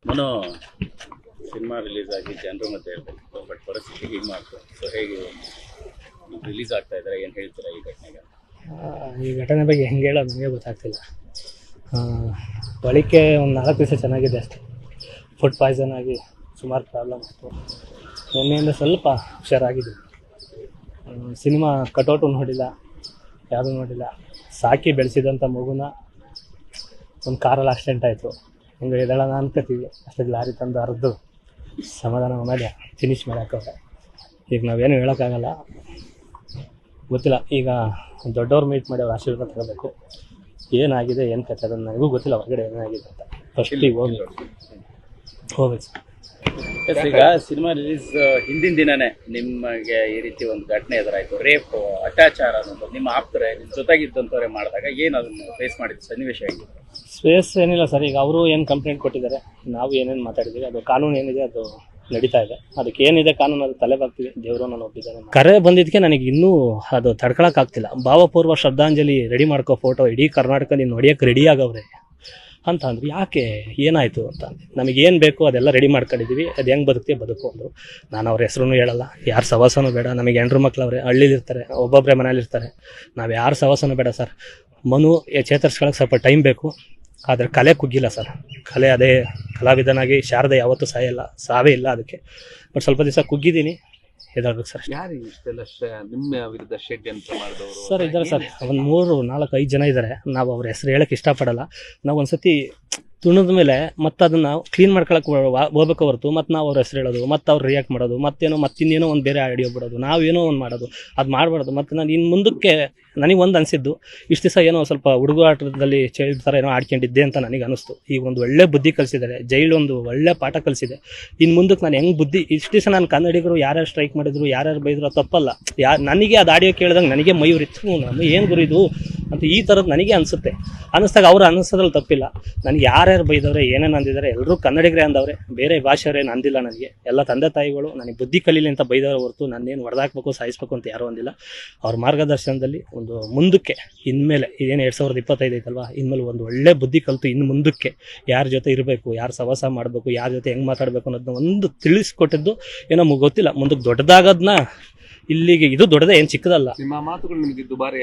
ಮನೋ cinema release ಆಗಿ ಜನರ ಮಧ್ಯೆ ಹೇಳ್ಬೇಕು, ಬಟ್ ಪರಿಸ್ಥಿತಿ ಹೀಗೆ ಮಾಡ್ತಾರೆ. ಸೊ ಹೇಗೆ ರಿಲೀಸ್ ಆಗ್ತಾ ಇದ್ದಾರೆ, ಏನು ಹೇಳ್ತೀರಾ ಈ ಘಟನೆಗೆ? ಈ ಘಟನೆ ಬಗ್ಗೆ ಹೆಂಗೆ ಹೇಳೋದು ನನಗೆ ಗೊತ್ತಾಗ್ತಿಲ್ಲ. ಬಳಿಕೆ ಒಂದು 4 ದಿವಸ ಚೆನ್ನಾಗಿದೆ ಅಷ್ಟೇ. ಫುಡ್ ಪಾಯ್ಸನ್ ಆಗಿ ಸುಮಾರು ಪ್ರಾಬ್ಲಮ್ ಆಯಿತು. ನಿನ್ನೆಯಿಂದ ಸ್ವಲ್ಪ ಹುಷಾರಾಗಿದೆ. ಸಿನಿಮಾ ಕಟೌಟು ನೋಡಿಲ್ಲ, ಯಾವುದೂ ನೋಡಿಲ್ಲ. ಸಾಕಿ ಬೆಳೆಸಿದಂಥ ಮಗುನ ಒಂದು ಕಾರಲ್ಲಿ ಆಕ್ಸಿಡೆಂಟ್ ಆಯಿತು. ಹಿಂಗೆ ಎದ್ದೇಳೋಣ ಅನ್ಕೋತೀವಿ, ಅಷ್ಟೊಂದು ಲಾರಿ ತಂದು ಹರಿದು ಸಮಾಧಾನ ಮೇಲೆ ಫಿನಿಶ್ ಮಾಡೋಕ್ಕವ್ರೆ. ಈಗ ನಾವೇನು ಹೇಳೋಕ್ಕಾಗಲ್ಲ, ಗೊತ್ತಿಲ್ಲ. ಈಗ ದೊಡ್ಡವ್ರು ಮೀಟ್ ಮಾಡಿ ಅವ್ರು ಆಶೀರ್ವಾದ ತಗೋಬೇಕು. ಏನಾಗಿದೆ ಏನು ಕಥೆ ಅದನ್ನು ನನಗೂ ಗೊತ್ತಿಲ್ಲ, ಹೊರಗಡೆ ಏನಾಗಿದೆ ಅಂತ. ಫಸ್ಟಿಗೆ ಹೋಗ್ಬೇಕು ಸರ್. ಈಗ ಸಿನಿಮಾ ರಿಲೀಸ್ ಹಿಂದಿನ ದಿನನೇ ನಿಮಗೆ ಈ ರೀತಿ ಒಂದು ಘಟನೆ ಎದುರಾಯಿತು, ರೇಪ್, ಅತ್ಯಾಚಾರ ಅನ್ನೋದು ನಿಮ್ಮ ಆಪ್ತರೆ ನಿಮ್ಮ ಜೊತೆಗಿದ್ದಂಥವ್ರೆ ಮಾಡಿದಾಗ ಏನು ಅದನ್ನು ಫೇಸ್ ಮಾಡಿದ್ದು ಸನ್ನಿವೇಶ ಆಗಿದೆ? ಸ್ಪೇಸ್ ಏನಿಲ್ಲ ಸರ್. ಈಗ ಅವರು ಏನು ಕಂಪ್ಲೇಂಟ್ ಕೊಟ್ಟಿದ್ದಾರೆ, ನಾವು ಏನೇನು ಮಾತಾಡಿದ್ದೀವಿ, ಅದು ಕಾನೂನು ಏನಿದೆ ಅದು ನಡೀತಾ ಇದೆ. ಅದಕ್ಕೆ ಏನಿದೆ ಕಾನೂನು ಅದು ತಲೆ ಬಾಗ್ತೀವಿ. ದೇವರು ನಾನು ಒಪ್ಪಿದ್ದಾನೆ. ಕರೆ ಬಂದಿದ್ದಕ್ಕೆ ನನಗೆ ಇನ್ನೂ ಅದು ತಡ್ಕೊಳಕ್ಕಾಗ್ತಿಲ್ಲ. ಭಾವಪೂರ್ವ ಶ್ರದ್ಧಾಂಜಲಿ ರೆಡಿ ಮಾಡ್ಕೋ ಫೋಟೋ ಇಡೀ ಕರ್ನಾಟಕ ನೀನು ನೋಡಿಯೋಕೆ ರೆಡಿ ಆಗವ್ರೆ ಅಂತ ಅಂದ್ರು. ಯಾಕೆ ಏನಾಯಿತು ಅಂತ ನಮಗೇನು ಬೇಕು ಅದೆಲ್ಲ ರೆಡಿ ಮಾಡ್ಕೊಂಡಿದ್ದೀವಿ, ಅದು ಹೆಂಗೆ ಬದುಕ್ತೀವಿ ಬದುಕು ಅಂದರು. ನಾನು ಅವ್ರ ಹೆಸ್ರೂ ಹೇಳಲ್ಲ, ಯಾರು ಸವಾಸನೂ ಬೇಡ. ನಮಗೆ ಹೆಣ್ರು ಮಕ್ಳವ್ರೆ, ಹಳ್ಳಿಲಿರ್ತಾರೆ, ಒಬ್ಬೊಬ್ಬರೇ ಮನೇಲಿರ್ತಾರೆ. ನಾವು ಯಾರು ಸವಾಸನೂ ಬೇಡ ಸರ್. ಮನು ಚೇತರಿಸ್ಕೊಳ್ಳೋಕೆ ಸ್ವಲ್ಪ ಟೈಮ್ ಬೇಕು, ಆದರೆ ಕಲೆ ಕುಗ್ಗಿಲ್ಲ ಸರ್. ಕಲೆ ಅದೇ ಕಲಾವಿದನಾಗಿ ಶಾರದೆ ಯಾವತ್ತೂ ಸಾಯಲ್ಲ, ಸಾವೇ ಇಲ್ಲ ಅದಕ್ಕೆ. ಬಟ್ ಸ್ವಲ್ಪ ದಿವಸ ಕುಗ್ಗಿದ್ದೀನಿ, ಎದಾಡ್ಬೇಕು ಸರ್. ಯಾರು ಇಷ್ಟೆಲ್ಲ ನಿಮ್ಮ ವಿರುದ್ಧ ಷಡ್ಯಂತ್ರ ಮಾಡಿದವರು ಸರ್? ಇದ್ದಾರೆ ಸರ್, ಒಂದು 3, 4, 5 ಜನ ಇದ್ದಾರೆ. ನಾವು ಅವ್ರ ಹೆಸರು ಹೇಳೋಕ್ಕೆ ಇಷ್ಟಪಡಲ್ಲ. ನಾವು ಒಂದು ಸತಿ ತುಣಿದ ಮೇಲೆ ಮತ್ತೆ ಅದನ್ನು ಕ್ಲೀನ್ ಮಾಡ್ಕೊಳಕ್ಕೆ ಹೋಗ್ಬೇಕು ಹೊರತು ಮತ್ತು ನಾವು ಅವ್ರ ಹೆಸರು ಹೇಳೋದು, ಮತ್ತು ಅವ್ರು ರಿಯಾಕ್ಟ್ ಮಾಡೋದು, ಮತ್ತಿನ್ನೇನೋ ಒಂದು ಬೇರೆ ಆಡಿಯೋ ಬಿಡೋದು, ನಾವೇನೋ ಒಂದು ಮಾಡೋದು, ಅದು ಮಾಡಬಾರ್ದು. ಮತ್ತು ನಾನು ಇನ್ನು ಮುಂದಕ್ಕೆ ನನಗೆ ಒಂದು ಅನಿಸಿದ್ದು, ಇಷ್ಟು ದಿವಸ ಏನೋ ಸ್ವಲ್ಪ ಹುಡುಗಾಟದಲ್ಲಿ ಚೈಲ್ಡ್ ಥರ ಏನೋ ಆಡ್ಕೊಂಡಿದ್ದೆ ಅಂತ ನನಗೆ ಅನಿಸ್ತು. ಈಗ ಒಂದು ಒಳ್ಳೆ ಬುದ್ಧಿ ಕಲಿಸಿದ್ದಾರೆ, ಜೈಲು ಒಂದು ಒಳ್ಳೆ ಪಾಠ ಕಲಿಸಿದೆ. ಇನ್ನು ಮುಂದಕ್ಕೆ ನಾನು ಹೆಂಗೆ ಬುದ್ಧಿ, ಇಷ್ಟು ದಿವಸ ನಾನು ಕನ್ನಡಿಗರು ಯಾರ್ಯಾರು ಸ್ಟ್ರೈಕ್ ಮಾಡಿದ್ರು, ಯಾರ್ಯಾರು ಬೈದ್ರು ತಪ್ಪಲ್ಲ. ನನಗೆ ಅದು ಆಡಿಯೋ ಕೇಳಿದಾಗ ನನಗೆ ಮಯೂರಿತ್ತು, ನಮ್ಮ ಏನು ಗುರು ಇದು ಅಂತ ಈ ಥರದ್ದು ನನಗೆ ಅನಿಸುತ್ತೆ. ಅನ್ನಿಸ್ದಾಗ ಅವ್ರು ಅನ್ನಿಸೋದ್ರಲ್ಲಿ ತಪ್ಪಿಲ್ಲ. ನನಗೆ ಯಾರ್ಯಾರು ಬೈದವ್ರೆ, ಏನೇನು ಅಂದಿದ್ದಾರೆ, ಎಲ್ಲರೂ ಕನ್ನಡಿಗರೇ ಅಂದವ್ರೆ, ಬೇರೆ ಭಾಷೆಯವರೇನು ಅಂದಿಲ್ಲ. ನನಗೆ ಎಲ್ಲ ತಂದೆ ತಾಯಿಗಳು ನನಗೆ ಬುದ್ಧಿ ಕಲೀಲಿ ಅಂತ ಬೈದವ್ರೆ ಹೊರತು ನನ್ನೇನು ಹೊಡೆದಾಕ್ಬೇಕು, ಸಾಯಿಸ್ಬೇಕು ಅಂತ ಯಾರೂ ಅಂದಿಲ್ಲ. ಅವ್ರ ಮಾರ್ಗದರ್ಶನದಲ್ಲಿ ಒಂದು ಮುಂದಕ್ಕೆ ಇನ್ಮೇಲೆ ಇದೇನು 2025 ಐತಲ್ವಾ, ಇನ್ಮೇಲೆ ಒಂದು ಒಳ್ಳೆ ಬುದ್ಧಿ ಕಲಿತು ಇನ್ನು ಮುಂದಕ್ಕೆ ಯಾರ ಜೊತೆ ಇರಬೇಕು, ಯಾರು ಸವಾಸ ಮಾಡಬೇಕು, ಯಾರ ಜೊತೆ ಹೆಂಗೆ ಮಾತಾಡಬೇಕು ಅನ್ನೋದನ್ನ ಒಂದು ತಿಳಿಸ್ಕೊಟ್ಟಿದ್ದು ಏನೋ ಗೊತ್ತಿಲ್ಲ. ಮುಂದಕ್ಕೆ ದೊಡ್ಡದಾಗೋದನ್ನ ಇಲ್ಲಿಗೆ ಇದು ದೊಡ್ಡದೇ, ಏನು ಚಿಕ್ಕದಲ್ಲ. ನಿಮ್ಮ ಮಾತುಗಳು ನಿಮಗೆ ದುಬಾರಿ